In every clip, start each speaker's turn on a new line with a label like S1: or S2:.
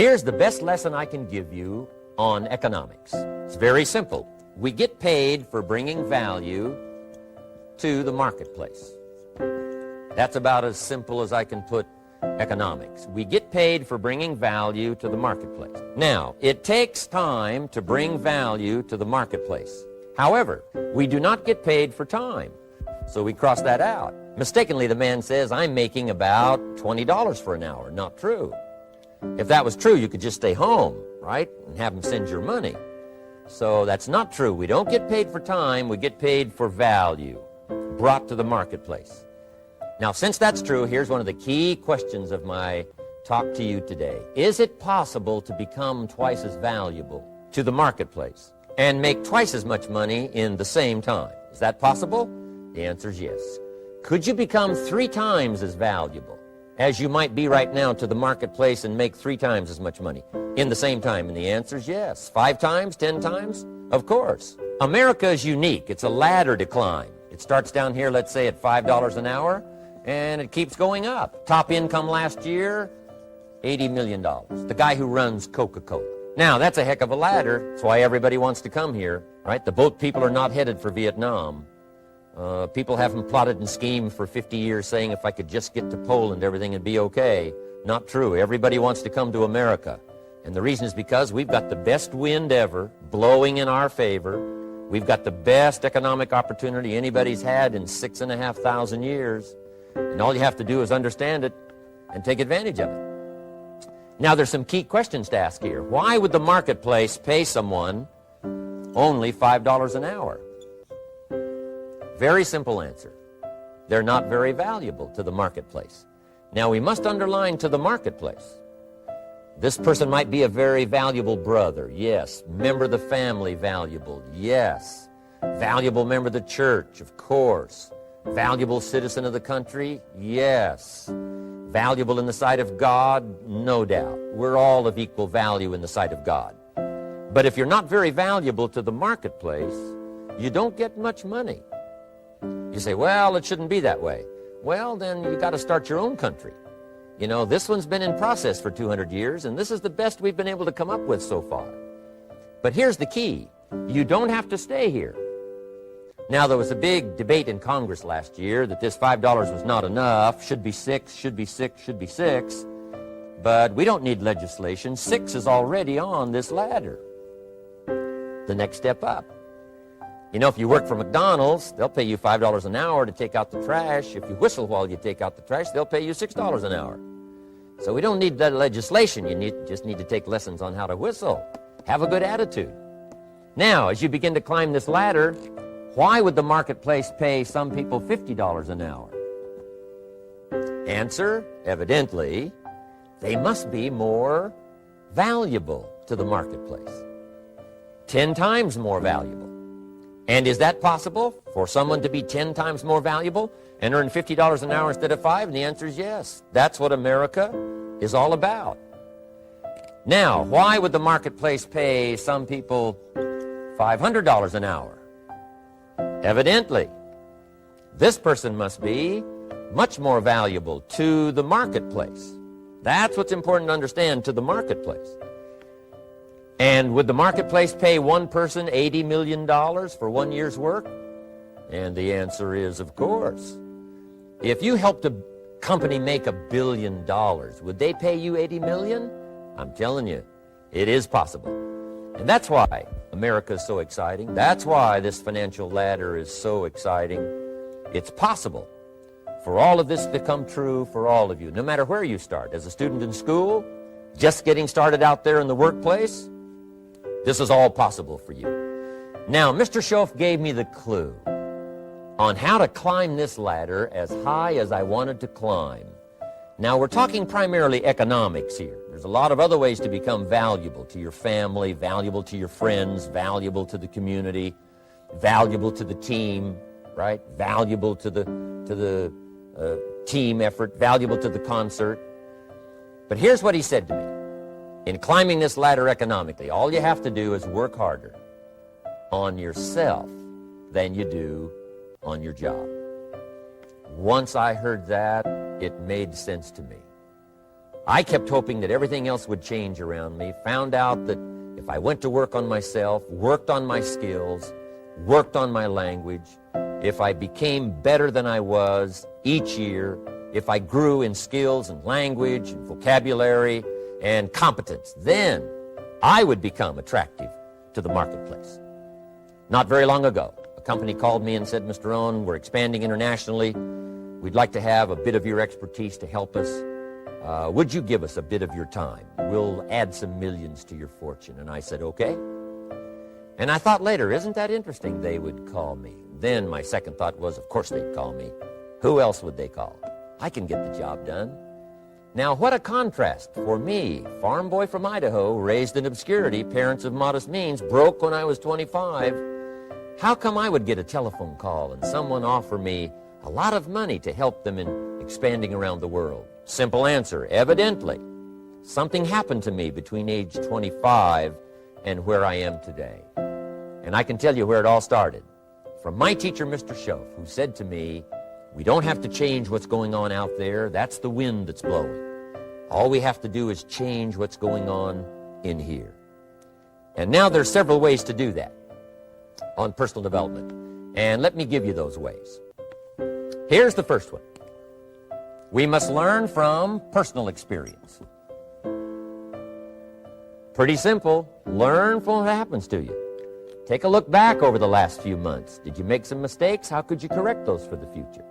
S1: Here's the best lesson I can give you on economics. It's very simple. We get paid for bringing value to the marketplace. That's about as simple as I can put economics. We get paid for bringing value to the marketplace. Now, it takes time to bring value to the marketplace. However, we do not get paid for time. So we cross that out. Mistakenly, the man says, I'm making about $20 for an hour. Not true. If that was true, you could just stay home, right, and have him send your money. So that's not true. We don't get paid for time. We get paid for value brought to the marketplace. Now, since that's true, here's one of the key questions of my talk to you today. Is it possible to become twice as valuable to the marketplace and make twice as much money in the same time? Is that possible? The answer is yes. Could you become 3 times as valuable as you might be right now to the marketplace and make 3 times as much money in the same time? And the answer is yes. 5 times, 10 times? Of course. America is unique. It's a ladder to climb. It starts down here, let's say, at $5 an hour, and it keeps going up. Top income last year, $80 million. The guy who runs Coca-Cola. Now, that's a heck of a ladder. That's why everybody wants to come here, right? The boat people are not headed for Vietnam. People haven't plotted and schemed for 50 years saying if I could just get to Poland, everything would be okay. Not true. Everybody wants to come to America. And the reason is because we've got the best wind ever blowing in our favor. We've got the best economic opportunity anybody's had in 6,500 years. And all you have to do is understand it and take advantage of it. Now, there's some key questions to ask here. Why would the marketplace pay someone only $5 an hour? Very simple answer. They're not very valuable to the marketplace. Now, we must underline to the marketplace. This person might be a very valuable brother. Yes. Member of the family, valuable. Yes. Valuable member of the church, of course. Valuable citizen of the country? Yes. Valuable in the sight of God? No doubt. We're all of equal value in the sight of God. But if you're not very valuable to the marketplace, you don't get much money. You say, well, it shouldn't be that way. Well, then you got to start your own country. You know, this one's been in process for 200 years, and this is the best we've been able to come up with so far. But here's the key. You don't have to stay here. Now, there was a big debate in Congress last year that this $5 was not enough, should be 6, should be 6, should be 6. But we don't need legislation. 6 is already on this ladder. The next step up. You know, if you work for McDonald's, they'll pay you $5 an hour to take out the trash. If you whistle while you take out the trash, they'll pay you $6 an hour. So we don't need that legislation. You just need to take lessons on how to whistle. Have a good attitude. Now, as you begin to climb this ladder, why would the marketplace pay some people $50 an hour? Answer, evidently, they must be more valuable to the marketplace. 10 times more valuable. And is that possible for someone to be 10 times more valuable and earn $50 an hour instead of 5? And the answer is yes. That's what America is all about. Now, why would the marketplace pay some people $500 an hour? Evidently, this person must be much more valuable to the marketplace. That's what's important to understand, to the marketplace. And would the marketplace pay one person $80 million for 1 year's work? And the answer is, of course. If you helped a company make $1 billion, would they pay you $80 million? I'm telling you, it is possible. And that's why America is so exciting. That's why this financial ladder is so exciting. It's possible for all of this to come true for all of you, no matter where you start. As a student in school, just getting started out there in the workplace, this is all possible for you. Now, Mr. Schoaf gave me the clue on how to climb this ladder as high as I wanted to climb. Now, we're talking primarily economics here. There's a lot of other ways to become valuable to your family, valuable to your friends, valuable to the community, valuable to the team, right? Valuable to the team effort, valuable to the concert. But here's what he said to me. In climbing this ladder economically, all you have to do is work harder on yourself than you do on your job. Once I heard that, it made sense to me. I kept hoping that everything else would change around me, found out that if I went to work on myself, worked on my skills, worked on my language, if I became better than I was each year, if I grew in skills and language and vocabulary and competence, then I would become attractive to the marketplace. Not very long ago, a company called me and said, Mr. Rohn, we're expanding internationally. We'd like to have a bit of your expertise to help us. Would you give us a bit of your time? We'll add some millions to your fortune. And I said, okay. And I thought later, isn't that interesting? They would call me. Then my second thought was, of course they'd call me. Who else would they call? I can get the job done. Now, what a contrast for me, farm boy from Idaho, raised in obscurity, parents of modest means, broke when I was 25. How come I would get a telephone call and someone offer me a lot of money to help them in expanding around the world? Simple answer, evidently. Something happened to me between age 25 and where I am today. And I can tell you where it all started. From my teacher, Mr. Schoaf, who said to me, we don't have to change what's going on out there. That's the wind that's blowing. All we have to do is change what's going on in here. And now there's several ways to do that on personal development. And let me give you those ways. Here's the first one. We must learn from personal experience. Pretty simple. Learn from what happens to you. Take a look back over the last few months. Did you make some mistakes? How could you correct those for the future?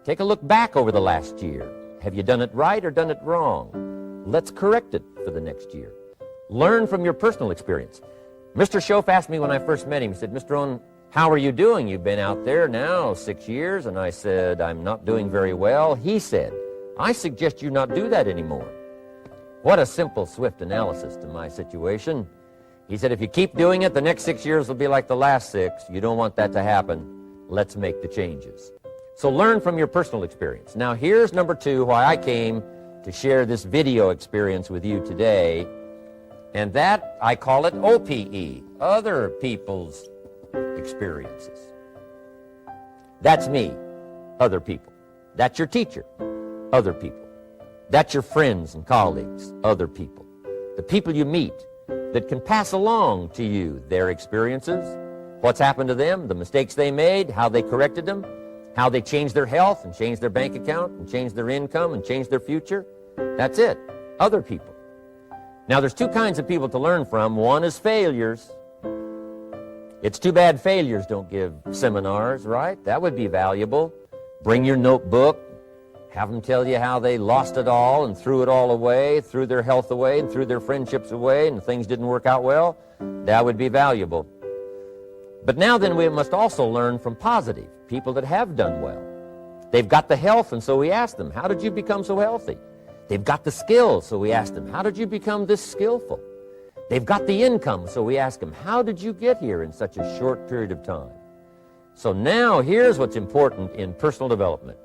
S1: Take a look back over the last year. Have you done it right or done it wrong? Let's correct it for the next year. Learn from your personal experience. Mr. Schoaf asked me when I first met him, he said, Mr. Rohn, how are you doing? You've been out there now 6 years. And I said, I'm not doing very well. He said, I suggest you not do that anymore. What a simple, swift analysis to my situation. He said, if you keep doing it, the next 6 years will be like the last 6. You don't want that to happen. Let's make the changes. So learn from your personal experience. Now here's number 2, why I came to share this video experience with you today. And that, I call it OPE, other people's experiences. That's me, other people. That's your teacher, other people. That's your friends and colleagues, other people. The people you meet that can pass along to you their experiences, what's happened to them, the mistakes they made, how they corrected them, how they changed their health and changed their bank account and changed their income and changed their future. That's it, other people. Now there's 2 kinds of people to learn from. One is failures. It's too bad failures don't give seminars, right? That would be valuable. Bring your notebook. Have them tell you how they lost it all and threw it all away, threw their health away and threw their friendships away and things didn't work out well. That would be valuable. But now then we must also learn from positive, people that have done well. They've got the health, and so we ask them, how did you become so healthy? They've got the skills, so we ask them, how did you become this skillful? They've got the income, so we ask them, how did you get here in such a short period of time? So now here's what's important in personal development.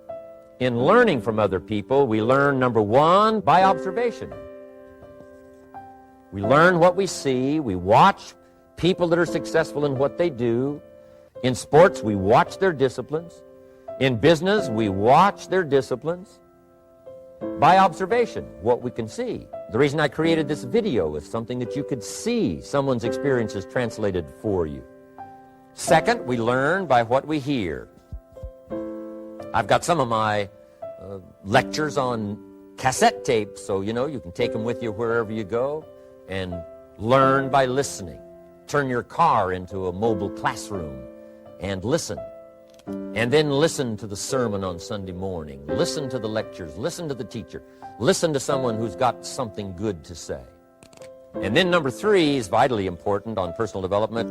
S1: In learning from other people, we learn, number 1, by observation. We learn what we see. We watch people that are successful in what they do. In sports, we watch their disciplines. In business, we watch their disciplines. By observation, what we can see. The reason I created this video is something that you could see someone's experiences translated for you. Second, we learn by what we hear. I've got some of my lectures on cassette tapes, so you can take them with you wherever you go and learn by listening. Turn your car into a mobile classroom and listen. And then listen to the sermon on Sunday morning. Listen to the lectures. Listen to the teacher. Listen to someone who's got something good to say. And then number 3 is vitally important on personal development,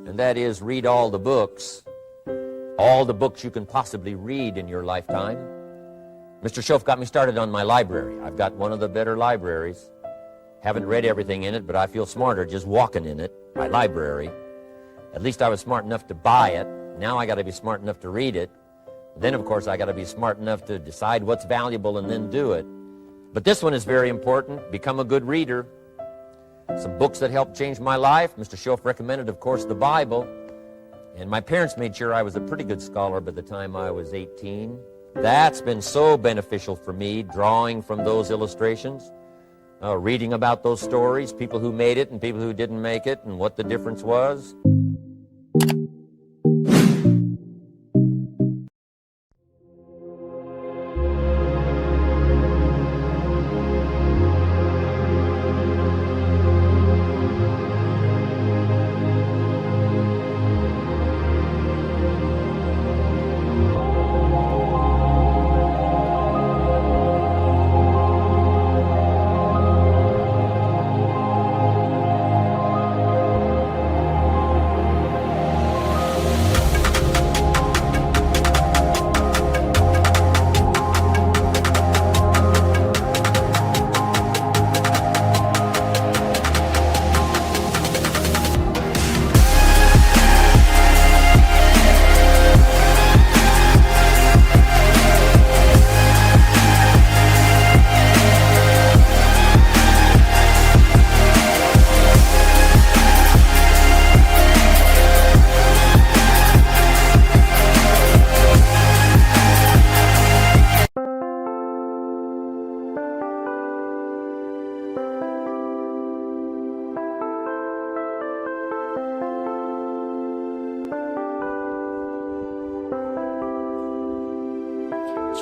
S1: and that is read all the books you can possibly read in your lifetime. Mr. Schoaf got me started on my library. I've got one of the better libraries. Haven't read everything in it, but I feel smarter just walking in it, my library. At least I was smart enough to buy it. Now I got to be smart enough to read it. Then, of course, I got to be smart enough to decide what's valuable and then do it. But this one is very important. Become a good reader. Some books that helped change my life. Mr. Schoaf recommended, of course, the Bible. And my parents made sure I was a pretty good scholar by the time I was 18. That's been so beneficial for me, drawing from those illustrations, reading about those stories, people who made it and people who didn't make it, and what the difference was.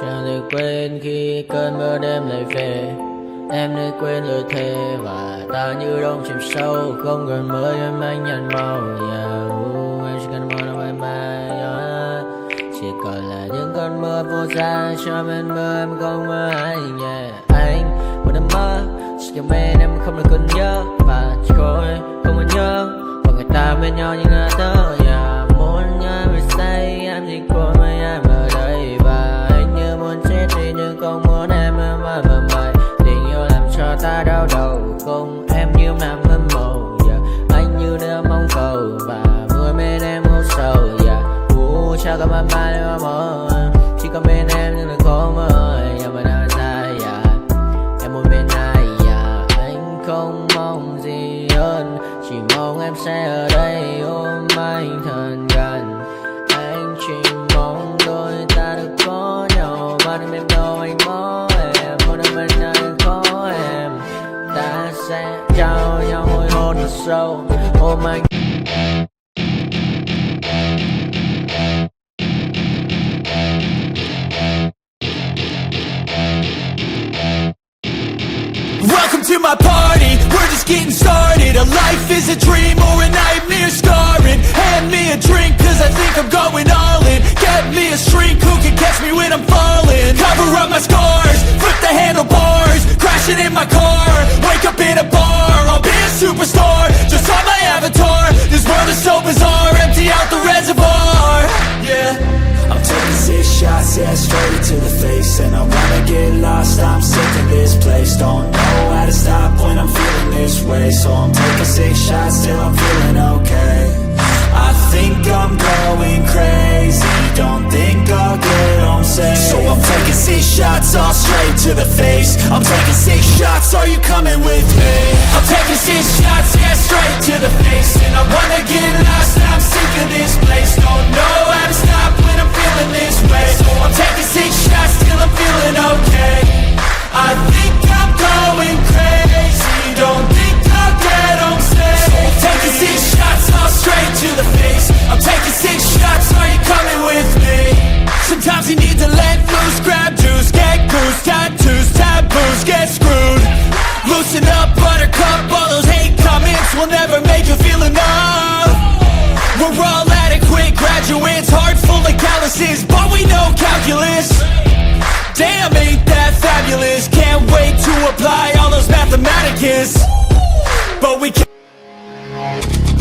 S2: Chẳng được quên khi cơn mưa đêm lại về. Em đã quên lời thề và ta như đông chìm sâu. Không còn mới em anh nhận màu. Em chỉ cần mơ đâu em bay. Chỉ còn là những cơn mưa vô giá. Cho bên mơ em không mơ anh. Anh một đêm mơ chỉ cần bên em không được cần nhớ. Và chỉ có em không muốn nhớ. Và người ta bên nhau như ngã tớ. Muốn nhớ về say em chỉ có mấy em ở đây. Và anh như muốn chết đi nhưng không muốn em mơ mày. Tình yêu làm cho ta đau đầu. Không em như nằm mơ màu. Anh như đứa mong cầu. Và vui bên em ngủ sầu. Chào các bạn mai em mơ. Chỉ có bên em nhưng là khó mơ. Mà đã dài em muốn bên ai. Anh không mong gì hơn. Chỉ mong em sẽ ở đây ôm anh thật gần. Anh chỉ mong đôi ta được có nhau. Mà đừng em đâu anh có em. Một đêm bên anh có em. Ta sẽ trao nhau môi hôn thật sâu. Ôm anh.
S3: Welcome to my party, we're just getting started. A life is a dream or a nightmare scarring. Hand me a drink cause I think I'm going all in. Get me a shrink who can catch me when I'm falling. Cover up my scars, flip the handlebars. Crashing in my car, wake up in a bar. I'll be a superstar, just on my avatar. This world is so bizarre, empty out the reservoir. Yeah, I'm taking 6 shots, yeah, straight to the face. And I wanna get lost, I'm sick of this place. Don't know how to stop when I'm feeling this way. So I'm taking 6 shots till I'm feeling okay. I think I'm going crazy, don't think I'll get home safe. So I'm taking 6 shots, all straight to the face. I'm taking 6 shots, are you coming with me? I'm taking 6 shots, yeah, straight to the face. And I wanna get lost, I'm sick of this place. Don't know how to stop when I'm feeling this way. So I'm taking 6 shots till I'm feeling okay. I think I'm going crazy, don't think I'll get home safe. So I'm taking 6 shots, all straight to the face. I'm taking 6 shots, are you coming with me? Sometimes you need to let loose, grab juice, get goose, tattoos, taboos, get screwed. Loosen up, buttercup, all those hate comments will never make you feel enough. We're all adequate graduates, heart full of calluses, but we know calculus. Damn, ain't that fabulous? Can't wait to apply all those mathematicus. But we can't.